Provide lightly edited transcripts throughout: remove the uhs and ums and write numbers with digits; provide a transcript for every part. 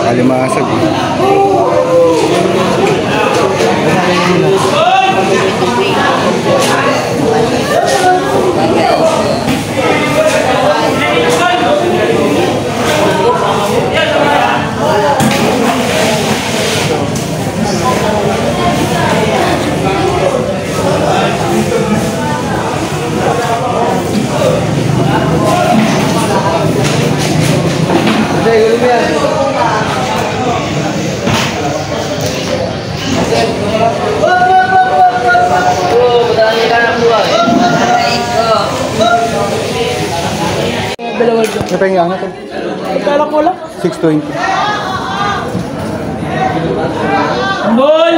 Alimasag. Apa yang hangat? Pagkalak mo lang. 620. Ambol!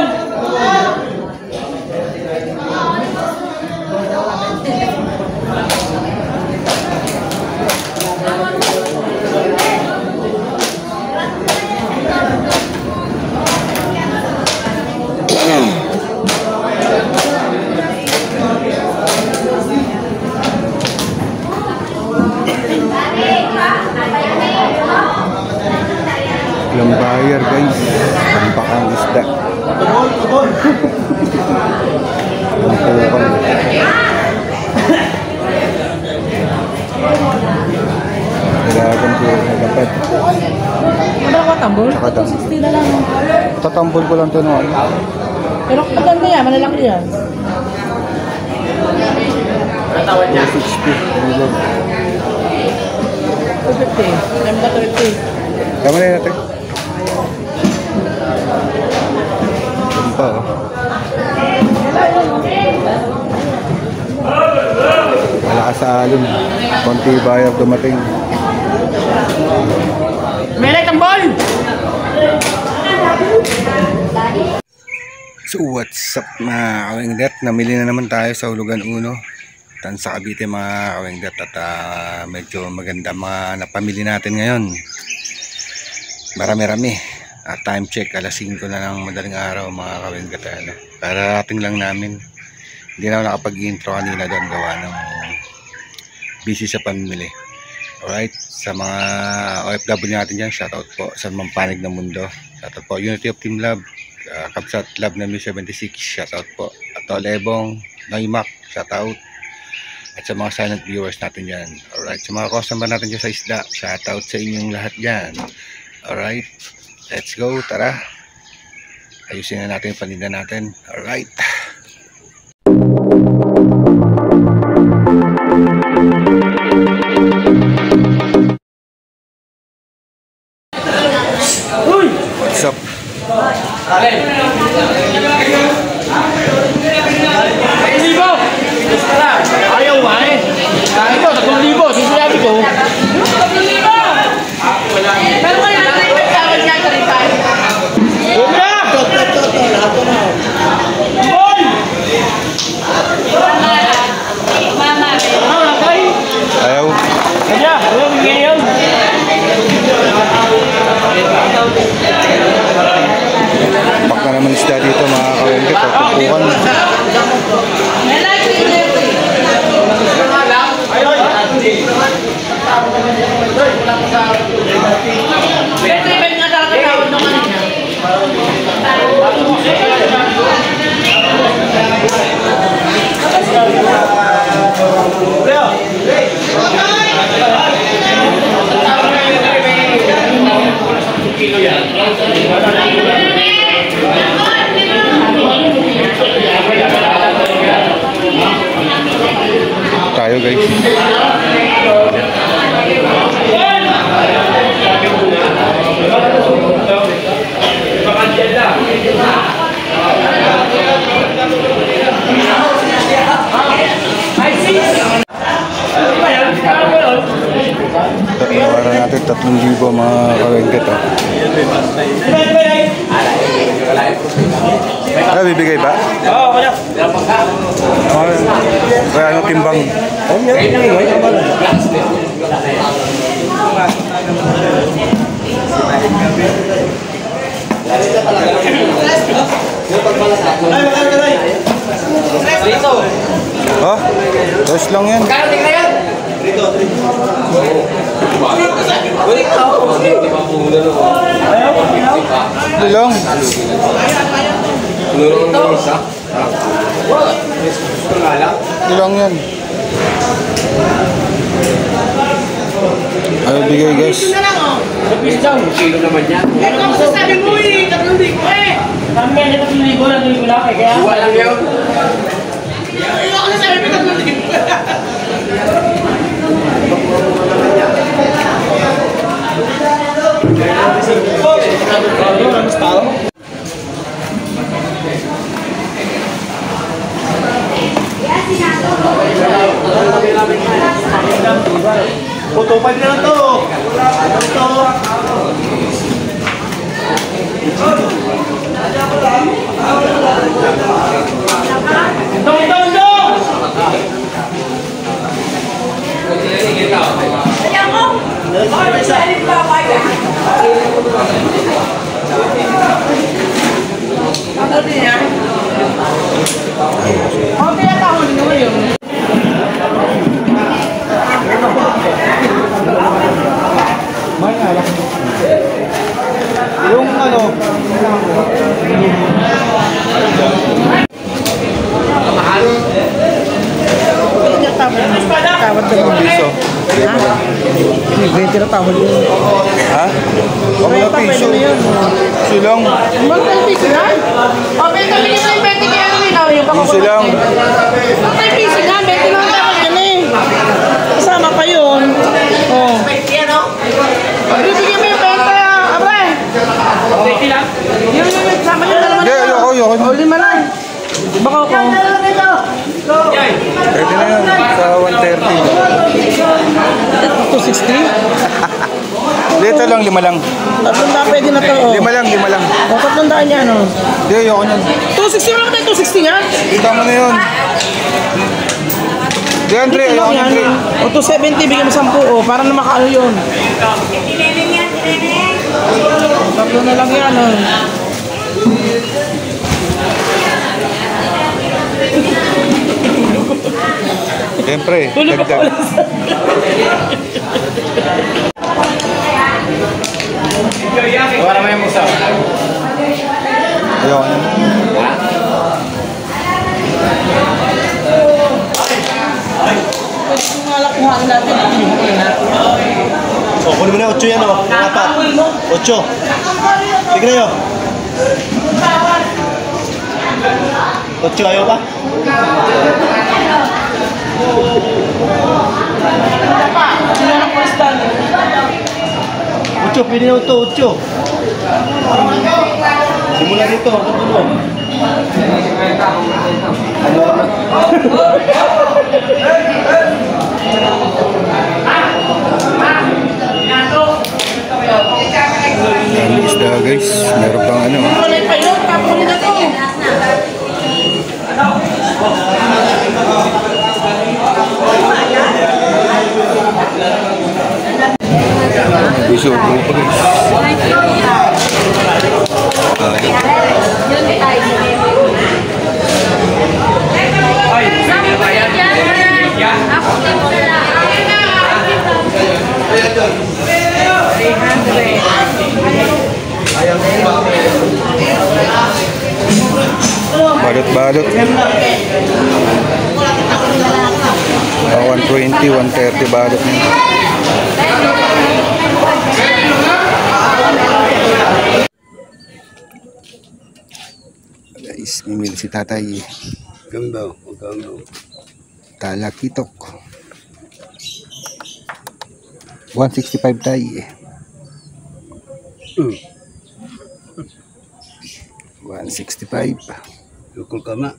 Lambayar guys, tampakang isda. Lampukan. Dagan ko na dapat. Ano ko tambol? Nakadam. 60 na lang. Tatambol ko lang ito noon. Pero maganda yan, malalaki yan. 260. 250. Alam ka 250. Tama na yun natin. Ito pa oh. Malakas sa alon. Konti bayar dumating. Melay tambol! So what's up mga kawengdet? Namili na naman tayo sa Hulugan 1 tan sa Cavite mga kawengdet. At medyo maganda mga napamili natin ngayon. Marami-rami. Time check alas 5 na ng madaling araw mga kawengdet. Kararating lang namin. Hindi na ako nakapag-intro kanina doon gawa ng busy sa pamimili. Alright, sa mga OFW natin dyan, shoutout po sa Mampanig ng Mundo. Shoutout po Unity of Team Love, Kapsat Love na 76, shoutout po. At Lebong, Noimac, shoutout. At sa mga silent viewers natin dyan. Alright, sa mga customer natin dyan sa isda, shoutout sa inyong lahat dyan. Alright, let's go, tara. Ayusin na natin yung paninda natin. Alright. What's up? Ayaw ba eh? Sabi ko, 3,000. Sinabi ko. 3,000! Pero kaya natin yung tawag niya sa ripay. Huwag na! Boy! Mama! Ayaw. Kaya, ayaw ngayon. Bak na naman isda dito mga kawengdet. Tupukan. Tayo guys. Tawaran natin 3,000 mga kawengdet. Bibigay ba? Oo, kaya. Kaya ano timbang? Oh, dos lang yan. Silong. Silong yan. Ano bigay guys? Kilo naman yan. Sabi mo eh, 3,000 eh. Sabi nga niya 3,000 lang, 3,000 lang eh. Kaya walang yun. Ako na sabi mo 3,000. Putupad na lang to. Yung ano? Tawad ka ng Piso. Hindi, tinatawad yun. Ha? Huwag na piso. Silong. Mag-piso yan? O, 20 piso yung 20 kaya namin. Piso lang. Mag piso nga, 20 lang dapat yan eh. Kasama pa yun. Oh. Bibigyan mo yung 20, abre. 20 lang? Yun, sama yung dalawa Hindi, nito. ayoko. O, 5 lang. Baka ko. Pwede na yun. Sa 130. 260? Dito lang, 5 lang. 300 pwede na to. Oh. 5 lang, 5 lang. O, 300 yan. Oh. Hindi, ayoko nyan. 260 lang tayo, 260 yan. Kita mo na yun. Hindi, Andre, Ito ayoko lang nyan, yan. Andre. O, 270, bigyan mo 10. O, para na makaano yun. 3 na lang yan. Oh. Siyempre, Tuloy pa dagdag. ulit. Wala naman yung musa. Ayoko nyan. Kung wala kuhaan natin, O, kunin mo na 8 yan o. 4. 8. Tignan nyo. 8 ayaw pa? sila ng pastan. 8, pwede na ito. 8. Simula dito. Ito mo. Ang isda guys. Meron pang ano. Kulay pa yun, kapuli na to. Piso, puro pa guys. Balot-balot. 120, 130 balot niya. Guys, mimili si tatay. Ganda. Magkano? Talakitok. 165 tayo. 165. Yukol ka na.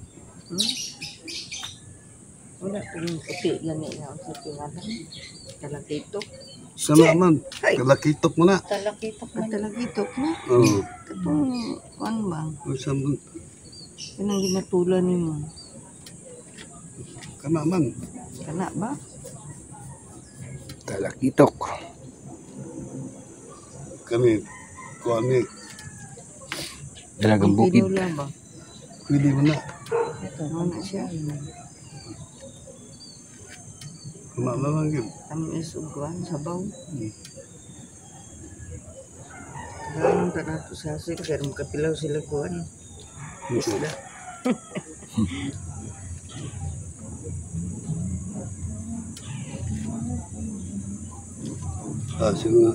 Wala kung puti gani na sa tingala. Talakito. Sana man. Kalakitok mo na. Talakito ka talakito na. Oo. Katong ano ba? Sana man. Kanang ginatulan nimo. Kana man. Kana ba? Talakitok. Kami. Kuha ni. Dalagang bukid. Pwede lang ba? Pwede mo na. Ito ano siya. Kana na lang yun. Tamis ugwan sabaw. Ganun punta na to sa sila. Kaya makapilaw sila kuhan. Isda. Sige nga.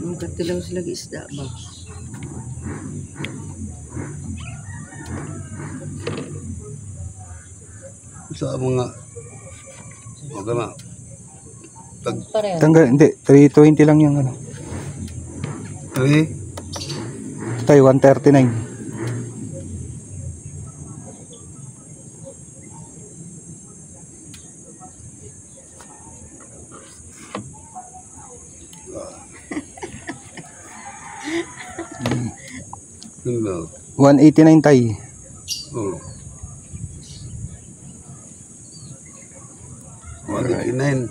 Makatilaw sila isda ba? Sa mga... Okay ma. Pareho. Tanggal, hindi. 320 lang yung ano. Okay. Tayo, 139. Hello. 189 tayo. Oh. 189.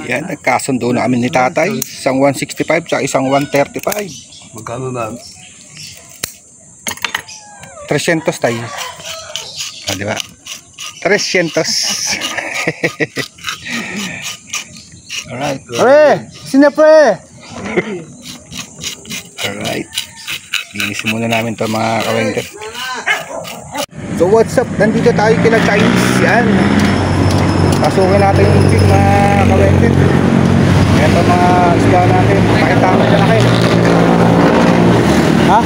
Yan, nagkasundo na kami ni tatay. Isang 165 sa isang 135. Magkano na? 300 tayo. Ah, di ba? 300. Alright. Pre! Sino pre? Alright. Linisin muna namin ito mga kawengker. So what's up? Nandito tayo kila Chinese. Yan. Pasukin natin yung pig mga kawengker. Ito mga isda natin. Pakita mo na laki. Ha?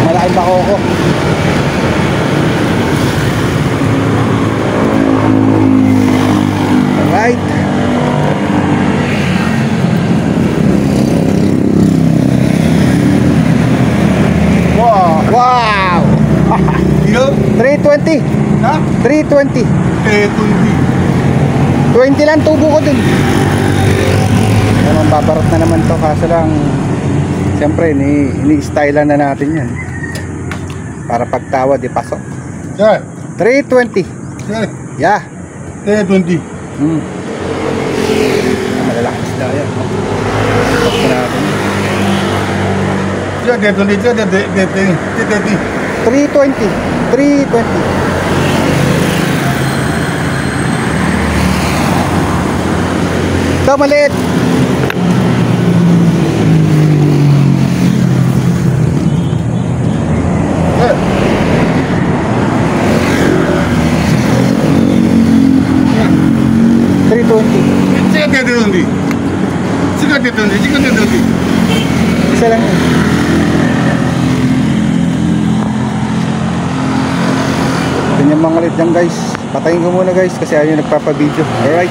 Malaking bakoko. Alright. Wow! 320. Ha? 320. 20 lang tubo ko dun. Naman babarot na naman to, kaso lang siyempre ini-stylean na natin yan para pagtawad ipasok. Sir. 320. Sir. Yeah. 320. Malalakas isda yan. Pasok na natin. Sir, 320. 320. 320. Ito maliit. Sir. Sige, 320. Isa lang yun. Ganyan mga lit yan guys. Patayin ko muna guys kasi ayaw nagpapabideo. Alright.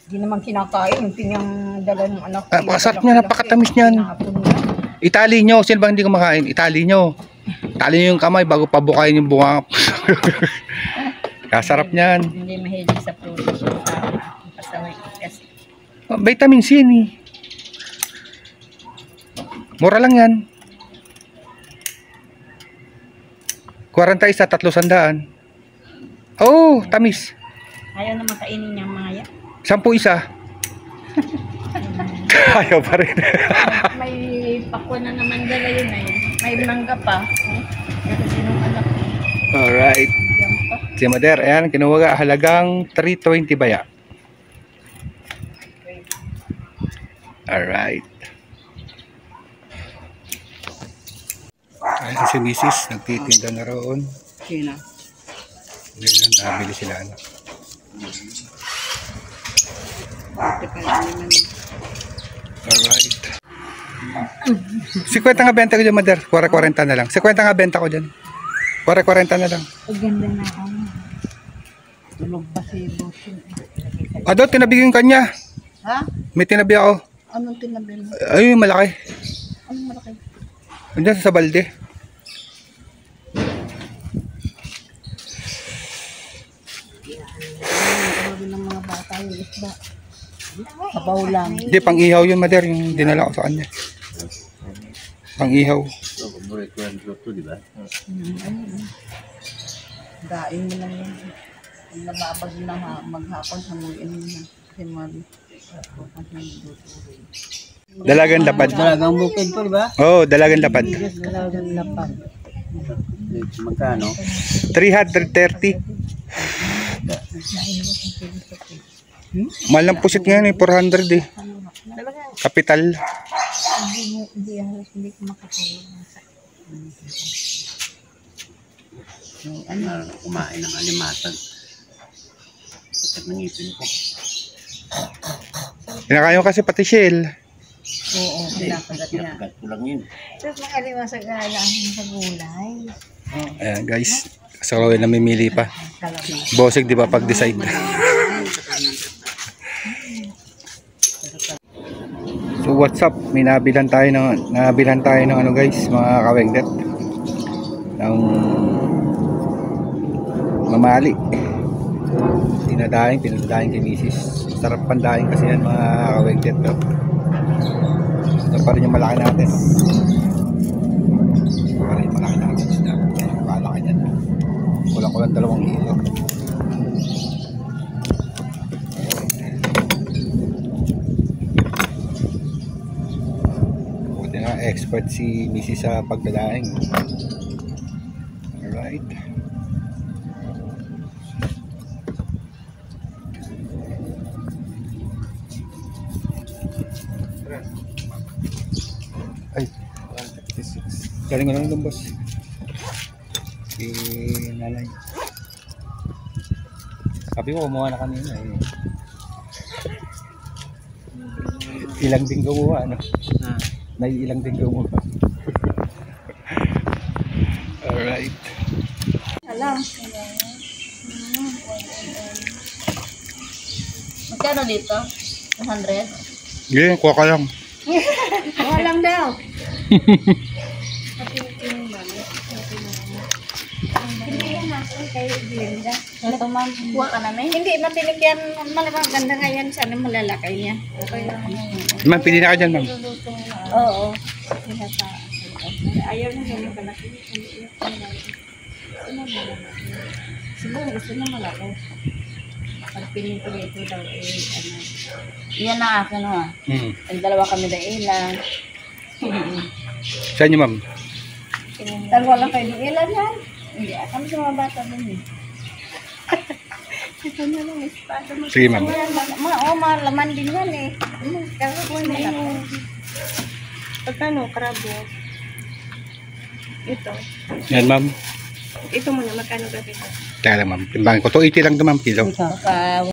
Hindi naman kinakain yung pinyang dala ng anak. Napakasarap niya, napakatamis niyan. Itali nyo. Sino ba hindi kumakain? Itali nyo. Itali nyo yung kamay bago pabukayin yung bunga. Kasarap niyan. Hindi mahilig sa protein yung tao. Pasaway kasi. Vitamin C ni. Mura lang yan. 40 isa, 300. Oh, tamis. Ayaw na makainin niyang mga yan. 10 isa. Ayaw pa rin. May pakwan na naman dala yun eh. May mangga pa. Kasi sinong anak. Alright. Diyan pa. Si Mader, ayan, kinuha halagang 320 baya. Alright. Ayan si Mrs. Nagtitinda na roon. Sino? Ngayon, nabili sila. Ano. Alright. 50 nga benta ko dyan, Mader. 40 na lang. 50 nga benta ko dyan. 40 na lang. Ang ganda na ako. Tulog pa si Bosso. Ado, tinabi ko yung kanya. Ha? May tinabi ako. Anong tinabi mo? Ay, malaki. Anong malaki? Andiyan sa balde. Sabi ng mga bata yung isda. Sabaw lang. Hindi, pang ihaw yun, Mader. Yung dinala ko sa kanya. Pang ihaw. Daing mo lang yan. Ang nababag na maghapon sa muin mo na. Kasi mali. Dalagang lapad. Dalagang bukid po, di ba? Oo, dalagang lapad. Dalagang lapad. Magkano? 330. Mahal ng pusit ngayon eh, 400 eh. Dalagang Kapital. Hindi ko makatulog. Kumain ng alimatan. At manipin ko. Pinakain mo kasi pati shell. Oo, pinakagat niya. Pinakagat ko lang yun. Tapos makalimasag lang sa gulay. Ayan guys. So, namimili pa. Kalabi. Bosig, di ba, pag-decide. So, what's up? May nabilan tayo ng ano guys, mga kawengdet. Ng mamali. Pinadahin kay misis. Sarap pandahin kasi yan, mga kawengdet. Ito pa rin yung malaki natin. Ito pa rin yung malaki natin. Malaki yan. Kulang 2 kilo. Buti na expert si Missy sa pagdadaing. Alright. Ay, 156. Galing ko lang doon, boss. Si nanay. Sabi ko, kumuha na kanina eh. Ilang din gumawa, ano? Naiilang din gumawa. Alright. Alam. Magkano dito? 100? Sige, kuha ka lang. Walang daw. Ito ma'am, kuha ka namin? Hindi, matinig yan. Malamang ganda nga yan. Sana malalakay niya. Ma'am, pili na ka dyan, ma'am. Oo. Ayaw na ganyan kalaki. Siguro gusto na malaki. Pag pinipilito daw ano. Yan ang akin ha. Ang dalawa kami na ilan. Saan niyo, ma'am? Dalawa lang kayo di ilan yan. Hindi, kami sa mga bata dun eh. Ito na lang espada mo. Sige, ma'am. Malaman din yan eh. Karabo na yun. Pagkano, krabo? Ito. Yan, ma'am. Ito muna, magkano ba ito? Kaya lang, ma'am. Timbangin ko. 280 lang ito, ma'am, kilo. Baka